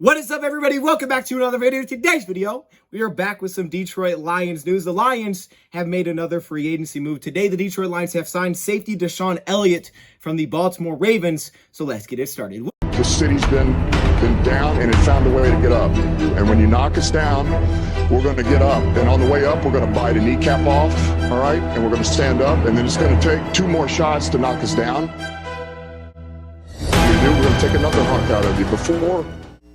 What is up, everybody? Welcome back to another video. Today's video, we are back with some Detroit Lions news. The Lions have made another free agency move. Today, the Detroit Lions have signed safety Deshon Elliott from the Baltimore Ravens. So let's get it started. The city's been down and it found a way to get up. And when you knock us down, we're going to get up. And on the way up, we're going to bite a kneecap off, all right? And we're going to stand up. And then it's going to take two more shots to knock us down. We're going to take another hunk out of you.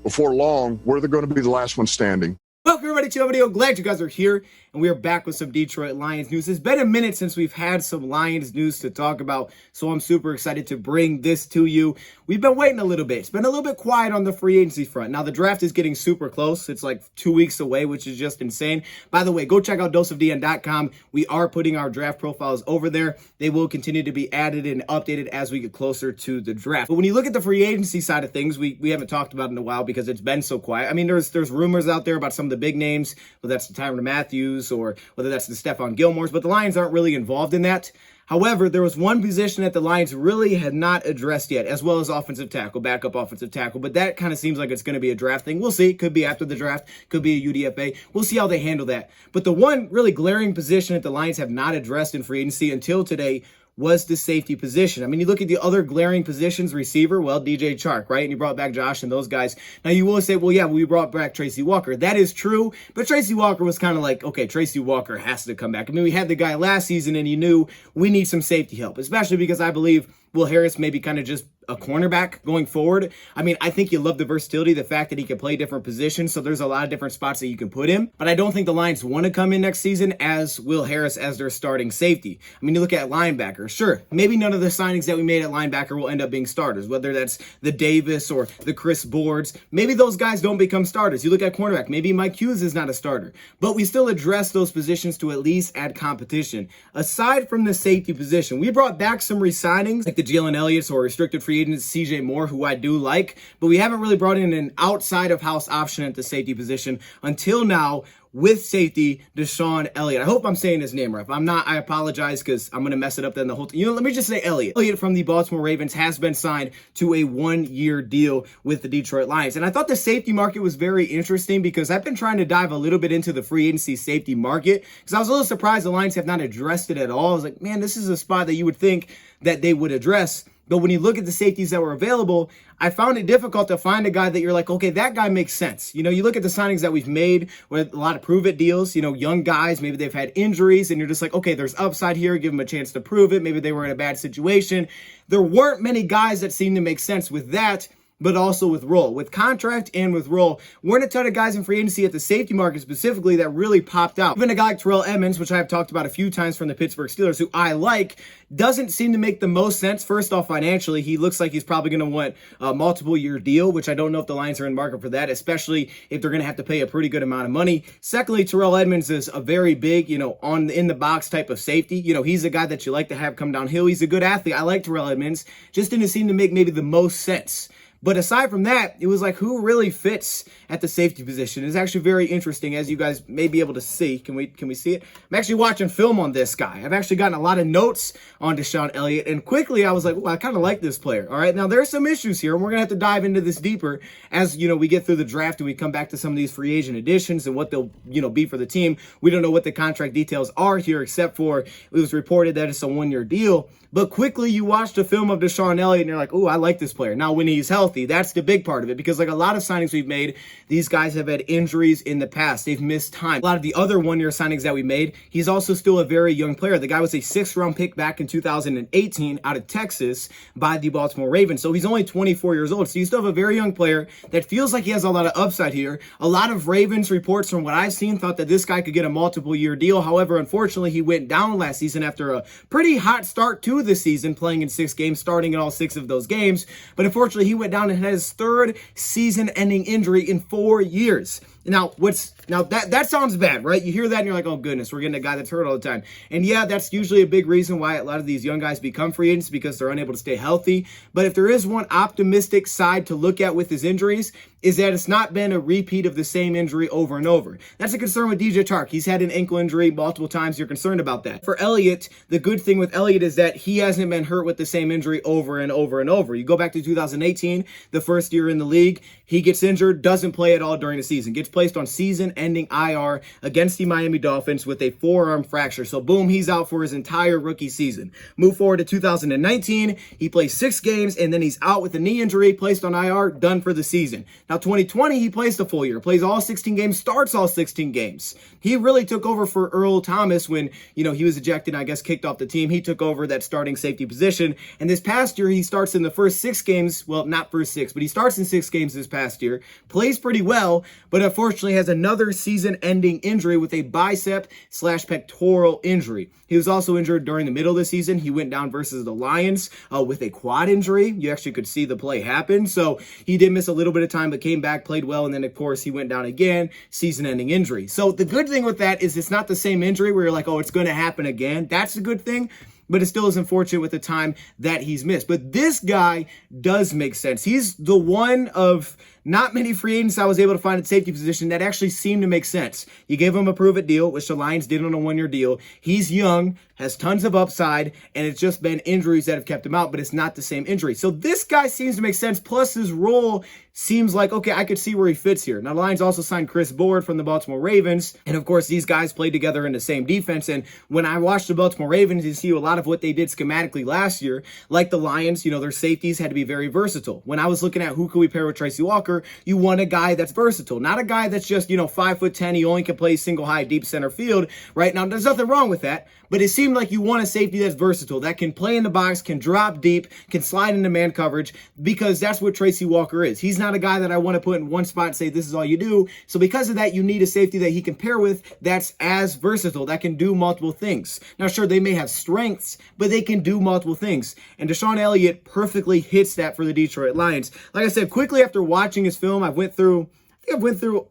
Before long, we're going to be the last one standing. Welcome, everybody, to a video. Glad you guys are here, and we are back with some Detroit Lions news. It's been a minute since we've had some Lions news to talk about, so I'm super excited to bring this to you. We've been waiting a little bit. It's been a little bit quiet on the free agency front. Now, the draft is getting super close. It's like 2 weeks away, which is just insane. By the way, go check out doseofdn.com. We are putting our draft profiles over there. They will continue to be added and updated as we get closer to the draft. But when you look at the free agency side of things, we haven't talked about it in a while because it's been so quiet. I mean, there's rumors out there about some of the big names, whether that's the Tyrann Matthews or whether that's the Stephon Gilmores, but the Lions aren't really involved in that. However, there was one position that the Lions really had not addressed yet, as well as offensive tackle, backup offensive tackle. But that kind of seems like it's going to be a draft thing. We'll see. It could be after the draft. Could be a UDFA. We'll see how they handle that. But the one really glaring position that the Lions have not addressed in free agency until today was the safety position. I mean, you look at the other glaring positions, receiver, well, DJ Chark, right? And you brought back Josh and those guys. Now, you will say, well, yeah, we brought back Tracy Walker. That is true, but Tracy Walker was kind of like, okay, Tracy Walker has to come back. I mean, we had the guy last season, and you knew we need some safety help, especially because I believe Will Harris maybe kind of just a cornerback going forward. I mean, I think you love the versatility, the fact that he can play different positions, so there's a lot of different spots that you can put him. But I don't think the Lions want to come in next season as Will Harris as their starting safety. I mean, you look at linebacker. Sure, maybe none of the signings that we made at linebacker will end up being starters, whether that's the Davis or the Chris Boards. Maybe those guys don't become starters. You look at cornerback. Maybe Mike Hughes is not a starter. But we still address those positions to at least add competition. Aside from the safety position, we brought back some re-signings like the Deshon Elliott's or restricted free agent CJ Moore, who I do like, but we haven't really brought in an outside of house option at the safety position until now with safety Deshon Elliott. I hope I'm saying his name right. If I'm not, I apologize because I'm going to mess it up then the whole time. You know, let me just say Elliott. Elliott from the Baltimore Ravens has been signed to a one-year deal with the Detroit Lions. And I thought the safety market was very interesting because I've been trying to dive a little bit into the free agency safety market because I was a little surprised the Lions have not addressed it at all. I was like, man, this is a spot that you would think that they would address. But when you look at the safeties that were available, I found it difficult to find a guy that you're like, okay, that guy makes sense. You know, you look at the signings that we've made with a lot of prove-it deals, you know, young guys, maybe they've had injuries, and you're just like, okay, there's upside here, give them a chance to prove it. Maybe they were in a bad situation. There weren't many guys that seemed to make sense with that, but also with role, with contract and with role. Weren't a ton of guys in free agency at the safety market specifically that really popped out. Even a guy like Terrell Edmunds, which I've talked about a few times from the Pittsburgh Steelers, who I like, doesn't seem to make the most sense. First off, financially, he looks like he's probably going to want a multiple-year deal, which I don't know if the Lions are in market for that, especially if they're going to have to pay a pretty good amount of money. Secondly, Terrell Edmunds is a very big, you know, in the box type of safety. You know, he's a guy that you like to have come downhill. He's a good athlete. I like Terrell Edmunds. Just didn't seem to make maybe the most sense. But aside from that, it was like, who really fits at the safety position? It's actually very interesting, as you guys may be able to see. Can we see it? I'm actually watching film on this guy. I've actually gotten a lot of notes on Deshon Elliott, and quickly I was like, well, I kind of like this player. All right, now there are some issues here, and we're going to have to dive into this deeper as, you know, we get through the draft and we come back to some of these free agent additions and what they'll, you know, be for the team. We don't know what the contract details are here, except for it was reported that it's a one-year deal. But quickly you watch the film of Deshon Elliott and you're like, oh, I like this player. Now, when he's healthy, that's the big part of it, because like a lot of signings we've made, these guys have had injuries in the past. They've missed time. A lot of the other one-year signings that we made, he's also still a very young player. The guy was a 6th-round pick back in 2018 out of Texas by the Baltimore Ravens. So he's only 24 years old. So you still have a very young player that feels like he has a lot of upside here. A lot of Ravens reports from what I've seen thought that this guy could get a multiple-year deal. However, unfortunately, he went down last season after a pretty hot start to the season, playing in 6 games, starting in all 6 of those games. But unfortunately, he went down and had his 3rd season-ending injury in 4 years. Now, that sounds bad, right? You hear that and you're like, oh goodness, we're getting a guy that's hurt all the time. And yeah, that's usually a big reason why a lot of these young guys become free agents, because they're unable to stay healthy. But if there is one optimistic side to look at with his injuries, is that it's not been a repeat of the same injury over and over. That's a concern with DJ Chark. He's had an ankle injury multiple times. You're concerned about that. For Elliott, the good thing with Elliott is that he hasn't been hurt with the same injury over and over and over. You go back to 2018, the first year in the league, he gets injured, doesn't play at all during the season, gets placed on season-ending IR against the Miami Dolphins with a forearm fracture. So boom, he's out for his entire rookie season. Move forward to 2019, he plays 6 games, and then he's out with a knee injury, placed on IR, done for the season. Now 2020, he plays the full year, plays all 16 games, starts all 16 games. He really took over for Earl Thomas when, he was ejected, I guess kicked off the team. He took over that starting safety position. And this past year, he starts in the first 6 games. Well, not first 6, but he starts in 6 games this past year, plays pretty well, but unfortunately has another season-ending injury with a bicep/pectoral injury. He was also injured during the middle of the season. He went down versus the Lions with a quad injury. You actually could see the play happen. So he did miss a little bit of time, but came back, played well, and then of course he went down again, season-ending injury. So the good thing with that is it's not the same injury where you're like, oh, it's going to happen again. That's a good thing. But it still is unfortunate with the time that he's missed. But this guy does make sense. He's the one of not many free agents I was able to find at safety position that actually seemed to make sense. You gave him a prove-it deal, which the Lions did on a 1-year deal. He's young, has tons of upside, and it's just been injuries that have kept him out, but it's not the same injury. So this guy seems to make sense, plus his role seems like, okay, I could see where he fits here. Now, the Lions also signed Chris Board from the Baltimore Ravens, and of course, these guys played together in the same defense, and when I watched the Baltimore Ravens, you see a lot of what they did schematically last year, like the Lions, their safeties had to be very versatile. When I was looking at who could we pair with Tracy Walker, you want a guy that's versatile, not a guy that's just, 5'10", he only can play single high, deep center field. Right now, there's nothing wrong with that, but it seemed like you want a safety that's versatile, that can play in the box, can drop deep, can slide into man coverage, because that's what Tracy Walker is. He's not a guy that I want to put in one spot and say, this is all you do. So because of that, you need a safety that he can pair with that's as versatile, that can do multiple things. Now, sure, they may have strengths, but they can do multiple things. And Deshon Elliott perfectly hits that for the Detroit Lions. Like I said, quickly after watching his film, I went through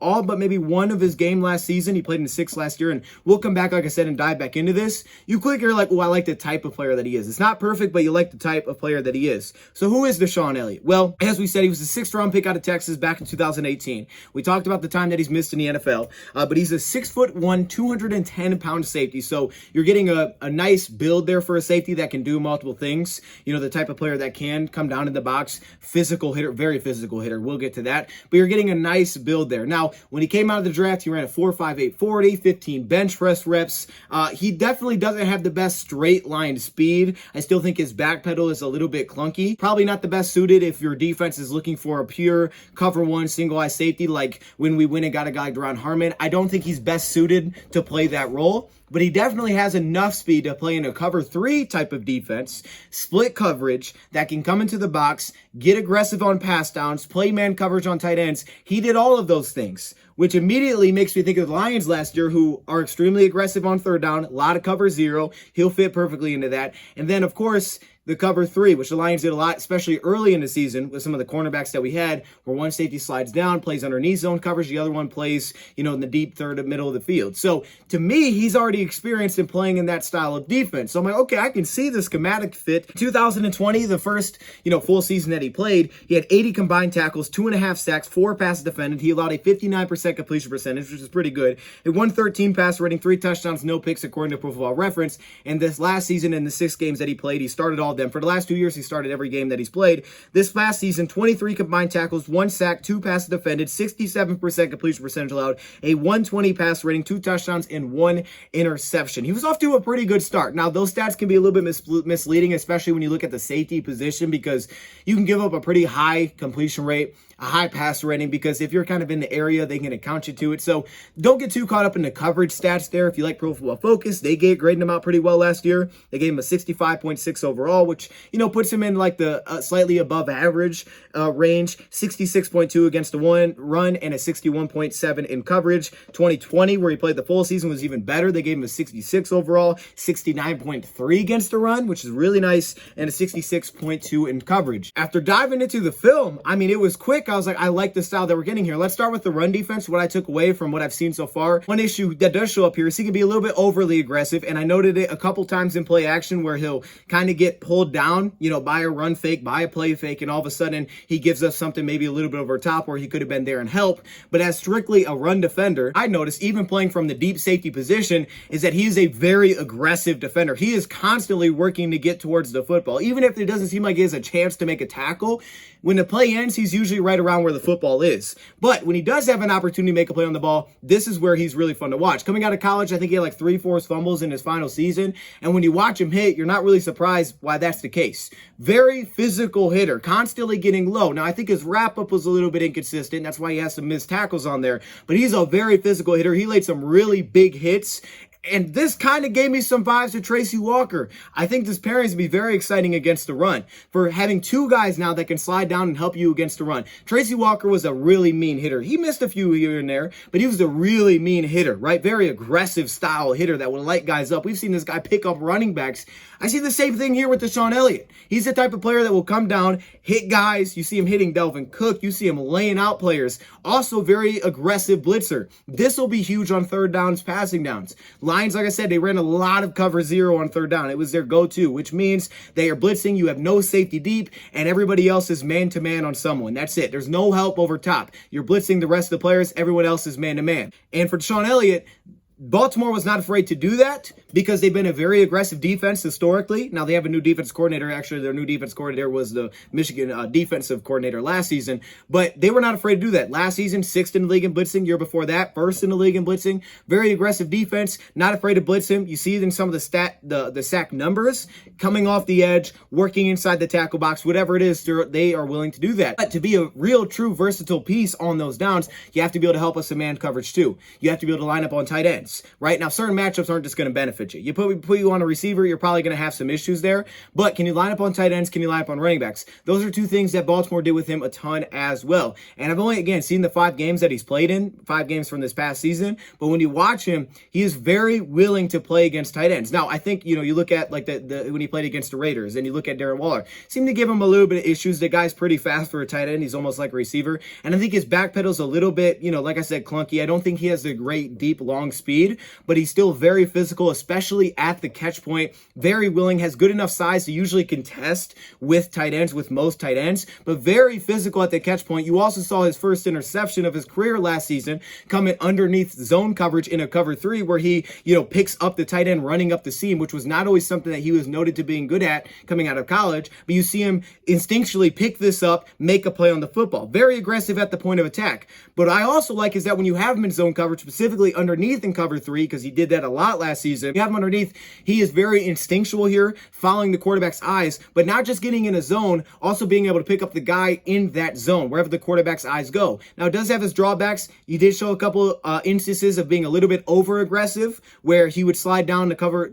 all but maybe one of his game last season. He played in 6 last year, and we'll come back, like I said, and dive back into this. You click, you're like, oh, I like the type of player that he is. It's not perfect, but you like the type of player that he is. So who is Deshon Elliott? Well, as we said, he was a 6th-round pick out of Texas back in 2018. We talked about the time that he's missed in the NFL, but he's a 6'1", 210-pound safety. So you're getting a nice build there for a safety that can do multiple things. The type of player that can come down in the box, physical hitter, very physical hitter. We'll get to that. But you're getting a nice build there. Now, when he came out of the draft, he ran a 4.58 40, 15 bench press reps. He definitely doesn't have the best straight line speed. I still think his back pedal is a little bit clunky. Probably not the best suited if your defense is looking for a pure cover 1 single eye safety, like when we went and got a guy like Deron Harmon. I don't think he's best suited to play that role, but he definitely has enough speed to play in a cover 3 type of defense, split coverage that can come into the box, get aggressive on pass downs, play man coverage on tight ends. He did all of those things, which immediately makes me think of the Lions last year, who are extremely aggressive on 3rd down, a lot of cover 0. He'll fit perfectly into that. And then, of course, the cover 3, which the Lions did a lot, especially early in the season with some of the cornerbacks that we had, where one safety slides down, plays underneath zone coverage, the other one plays, in the deep third of middle of the field. So to me, he's already experienced in playing in that style of defense. So I'm like, okay, I can see the schematic fit. 2020, the first, full season that he played, he had 80 combined tackles, 2.5 sacks, 4 passes defended. He allowed a 59% completion percentage, which is pretty good. A 113 pass rating, 3 touchdowns, no picks, according to Pro Football Reference. And this last season, in the 6 games that he played, he started all of them. For the last 2 years, he started every game that he's played. This last season, 23 combined tackles, 1 sack, 2 passes defended, 67% completion percentage allowed, a 120 pass rating, 2 touchdowns, and 1 interception. He was off to a pretty good start. Now, those stats can be a little bit misleading, especially when you look at the safety position, because you can give up a pretty high completion rate, a high pass rating, because if you're kind of in the area, they can account you to it. So don't get too caught up in the coverage stats there. If you like Pro Football Focus, they graded him out pretty well last year. They gave him a 65.6 overall, which, puts him in like the slightly above average range. 66.2 against the run and a 61.7 in coverage. 2020, where he played the full season, was even better. They gave him a 66 overall, 69.3 against the run, which is really nice, and a 66.2 in coverage. After diving into the film, it was quick I was like, I like the style that we're getting here. Let's start with the run defense. What I took away from what I've seen so far. One issue that does show up here is he can be a little bit overly aggressive, and I noted it a couple times in play action where he'll kind of get pulled down, by a run fake, by a play fake, and all of a sudden he gives us something maybe a little bit over top where he could have been there and help. But as strictly a run defender, I noticed even playing from the deep safety position is that he is a very aggressive defender. He is constantly working to get towards the football. Even if it doesn't seem like he has a chance to make a tackle, when the play ends, he's usually right around where the football is. But when he does have an opportunity to make a play on the ball, this is where he's really fun to watch. Coming out of college, I think he had like 3 forced fumbles in his final season. And when you watch him hit, you're not really surprised why that's the case. Very physical hitter, constantly getting low. Now, I think his wrap-up was a little bit inconsistent. That's why he has some missed tackles on there. But he's a very physical hitter. He laid some really big hits. And this kind of gave me some vibes to Tracy Walker. I think this pairing is going to be very exciting against the run. For having 2 guys now that can slide down and help you against the run. Tracy Walker was a really mean hitter. He missed a few here and there, but he was a really mean hitter, right? Very aggressive style hitter that would light guys up. We've seen this guy pick up running backs. I see the same thing here with Deshon Elliott. He's the type of player that will come down, hit guys. You see him hitting Delvin Cook. You see him laying out players. Also very aggressive blitzer. This will be huge on third downs, passing downs. Lions, like I said, they ran a lot of cover 0 on third down. It was their go-to, which means they are blitzing. You have no safety deep, and everybody else is man-to-man on someone. That's it. There's no help over top. You're blitzing the rest of the players. Everyone else is man-to-man. And for Deshon Elliott, Baltimore was not afraid to do that because they've been a very aggressive defense historically. Now, they have a new defense coordinator. Actually, their new defense coordinator was the Michigan defensive coordinator last season. But they were not afraid to do that. Last season, 6th in the league in blitzing. Year before that, 1st in the league in blitzing. Very aggressive defense. Not afraid to blitz him. You see it in some of the sack numbers. Coming off the edge, working inside the tackle box, whatever it is, they are willing to do that. But to be a real, true, versatile piece on those downs, you have to be able to help us in man coverage too. You have to be able to line up on tight ends. Right now, certain matchups aren't just going to benefit you. You put you on a receiver, you're probably going to have some issues there. But can you line up on tight ends? Can you line up on running backs? Those are 2 things that Baltimore did with him a ton as well. And I've only, again, seen the 5 games that he's played in, 5 games from this past season. But when you watch him, he is very willing to play against tight ends. Now, I think, you look at like when he played against the Raiders and you look at Darren Waller, seemed to give him a little bit of issues. The guy's pretty fast for a tight end. He's almost like a receiver. And I think his back pedal's a little bit, like I said, clunky. I don't think he has the great, deep, long speed, but he's still very physical, especially at the catch point. Very willing, has good enough size to usually contest with tight ends, with most tight ends, but very physical at the catch point. You also saw his first interception of his career last season coming underneath zone coverage in a cover 3 where he, picks up the tight end running up the seam, which was not always something that he was noted to being good at coming out of college, but you see him instinctually pick this up, make a play on the football. Very aggressive at the point of attack. But I also like is that when you have him in zone coverage, specifically underneath in cover 3, because he did that a lot last season, you have him underneath, he is very instinctual here, following the quarterback's eyes, but not just getting in a zone, also being able to pick up the guy in that zone, wherever the quarterback's eyes go. Now, it does have his drawbacks. He did show a couple instances of being a little bit over-aggressive, where he would slide down to cover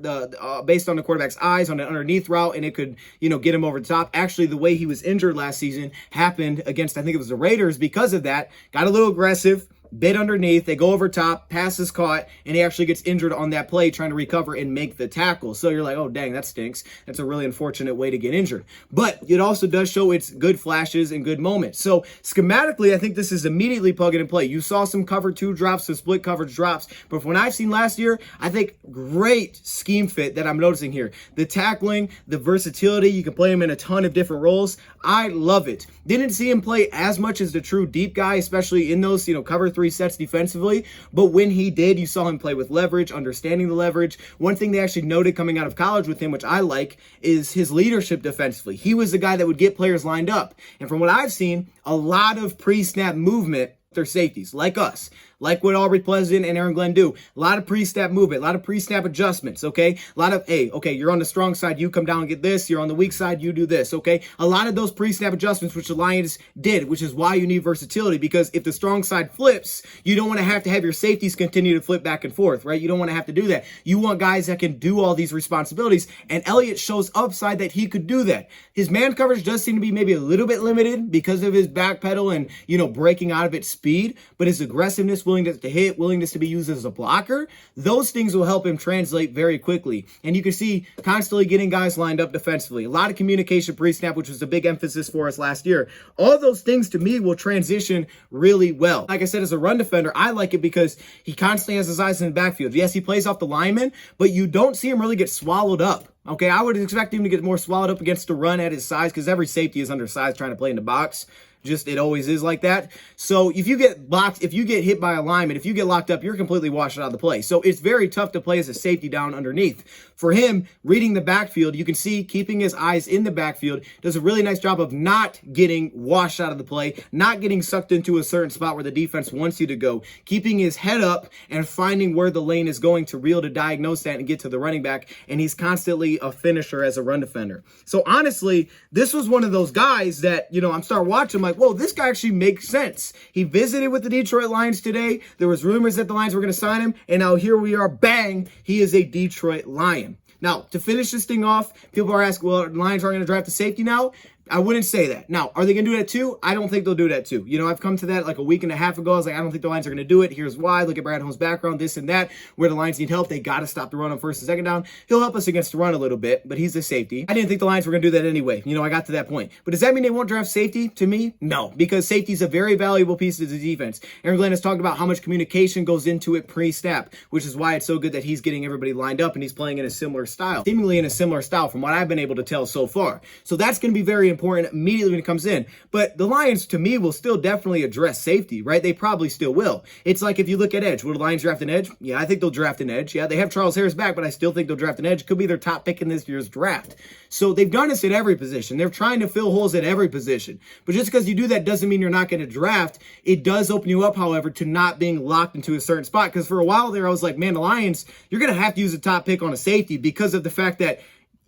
based on the quarterback's eyes on an underneath route, and it could, get him over the top. Actually, the way he was injured last season happened against, I think it was the Raiders. Because of that, got a little aggressive, bit underneath, they go over top, pass is caught, and he actually gets injured on that play trying to recover and make the tackle. So you're like, oh, dang, that stinks. That's a really unfortunate way to get injured. But it also does show its good flashes and good moments. So schematically, I think this is immediately plug and play. You saw some cover 2 drops, some split coverage drops, but from what I've seen last year, I think great scheme fit that I'm noticing here. The tackling, the versatility, you can play him in a ton of different roles. I love it. Didn't see him play as much as the true deep guy, especially in those, cover 3 sets defensively, but when he did, you saw him play with leverage, understanding the leverage. One thing they actually noted coming out of college with him, which I like, is his leadership defensively. He was the guy that would get players lined up. And from what I've seen, a lot of pre-snap movement, their safeties, like us, like what Aubrey Pleasant and Aaron Glenn do. A lot of pre-snap movement, a lot of pre-snap adjustments, okay? A lot of, hey, okay, you're on the strong side, you come down and get this. You're on the weak side, you do this, okay? A lot of those pre-snap adjustments, which the Lions did, which is why you need versatility, because if the strong side flips, you don't want to have your safeties continue to flip back and forth, right? You don't want to have to do that. You want guys that can do all these responsibilities, and Elliott shows upside that he could do that. His man coverage does seem to be maybe a little bit limited because of his back pedal and, breaking out of its speed, but his aggressiveness, willingness to hit, willingness to be used as a blocker, those things will help him translate very quickly. And you can see constantly getting guys lined up defensively. A lot of communication pre-snap, which was a big emphasis for us last year. All those things to me will transition really well. Like I said, as a run defender, I like it because he constantly has his eyes in the backfield. Yes, he plays off the lineman, but you don't see him really get swallowed up. Okay, I would expect him to get more swallowed up against the run at his size because every safety is undersized trying to play in the box. Just, it always is like that. So if you get blocked, if you get hit by a lineman, if you get locked up, you're completely washed out of the play. So it's very tough to play as a safety down underneath. For him, reading the backfield, you can see keeping his eyes in the backfield, does a really nice job of not getting washed out of the play, not getting sucked into a certain spot where the defense wants you to go, keeping his head up and finding where the lane is going to reel to diagnose that and get to the running back. And he's constantly a finisher as a run defender. So honestly, this was one of those guys that, I'm starting watching, like, whoa, this guy actually makes sense. He visited with the Detroit Lions today. There was rumors that the Lions were going to sign him, and now here we are, bang, he is a Detroit Lion. Now, to finish this thing off, people are asking, well, the Lions aren't going to draft a safety now? I wouldn't say that. Now, are they going to do that too? I don't think they'll do that too. I've come to that like a week and a half ago. I was like, I don't think the Lions are going to do it. Here's why. Look at Brad Holmes' background, this and that. Where the Lions need help, they got to stop the run on first and second down. He'll help us against the run a little bit, but he's a safety. I didn't think the Lions were going to do that anyway. I got to that point. But does that mean they won't draft safety? To me, no, because safety is a very valuable piece of the defense. Aaron Glenn has talked about how much communication goes into it pre-snap, which is why it's so good that he's getting everybody lined up and he's playing in a similar style, seemingly in a similar style from what I've been able to tell so far. So that's going to be very important immediately when it comes in. But the Lions, to me, will still definitely address safety, right? They probably still will. It's like if you look at edge. Will the Lions draft an edge? Yeah, I think they'll draft an edge. Yeah, they have Charles Harris back, but I still think they'll draft an edge. Could be their top pick in this year's draft. So they've done this at every position. They're trying to fill holes at every position. But just because you do that doesn't mean you're not going to draft. It does open you up, however, to not being locked into a certain spot. Because for a while there, I was like, man, the Lions, you're going to have to use a top pick on a safety because of the fact that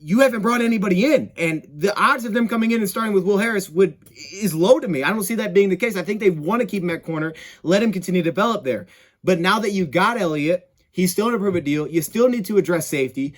you haven't brought anybody in. And the odds of them coming in and starting with Will Harris is low to me. I don't see that being the case. I think they want to keep him at corner, let him continue to develop there. But now that you got Elliott, he's still in a prove-it deal. You still need to address safety.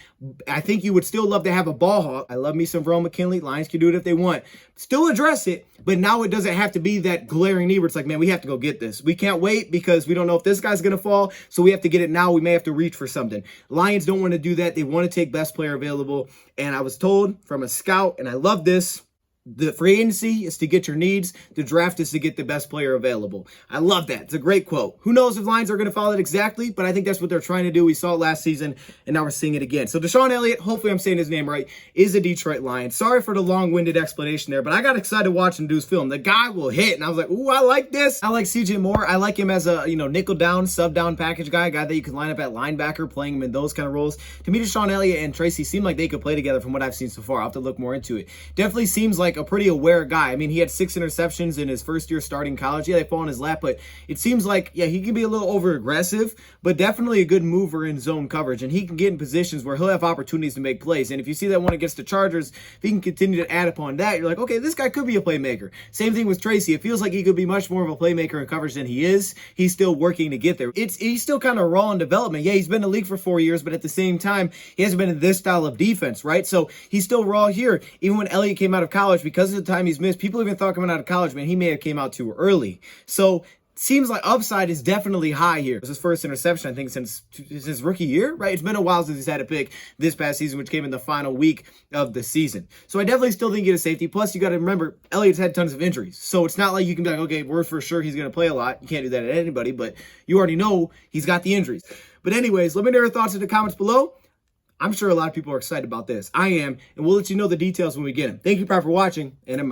I think you would still love to have a ball hawk. I love me some Verone McKinley. Lions can do it if they want. Still address it, but now it doesn't have to be that glaring need where it's like, man, we have to go get this. We can't wait because we don't know if this guy's going to fall, so we have to get it now. We may have to reach for something. Lions don't want to do that. They want to take best player available. And I was told from a scout, and I love this, the free agency is to get your needs. The draft is to get the best player available. I love that. It's a great quote. Who knows if Lions are going to follow it exactly, but I think that's what they're trying to do. We saw it last season, and now we're seeing it again. So Deshon Elliott, hopefully I'm saying his name right, is a Detroit Lion. Sorry for the long-winded explanation there, but I got excited watching dude's film. The guy will hit, and I was like, ooh, I like this. I like CJ Moore. I like him as a nickel down, sub down package guy, a guy that you can line up at linebacker, playing him in those kind of roles. To me, Deshon Elliott and Tracy seem like they could play together from what I've seen so far. I'll have to look more into it. Definitely seems like a pretty aware guy. I mean, he had 6 interceptions in his first year starting college. Yeah, they fall in his lap, but it seems like, yeah, he can be a little over aggressive, but definitely a good mover in zone coverage. And he can get in positions where he'll have opportunities to make plays. And if you see that one against the Chargers, if he can continue to add upon that, you're like, okay, this guy could be a playmaker. Same thing with Tracy. It feels like he could be much more of a playmaker in coverage than he is. He's still working to get there. He's still kind of raw in development. Yeah, he's been in the league for 4 years, but at the same time, he hasn't been in this style of defense, right? So he's still raw here. Even when Elliott came out of college, because of the time he's missed, people even thought coming out of college, man, he may have came out too early. So seems like upside is definitely high here. It was his first interception, I think, since his rookie year, right? It's been a while since he's had a pick this past season, which came in the final week of the season. So I definitely still think he get a safety. Plus, you got to remember, Elliott's had tons of injuries. So it's not like you can be like, okay, we're for sure he's going to play a lot. You can't do that at anybody, but you already know he's got the injuries. But anyways, let me know your thoughts in the comments below. I'm sure a lot of people are excited about this. I am, and we'll let you know the details when we get them. Thank you, Pat, for watching, and I'm out.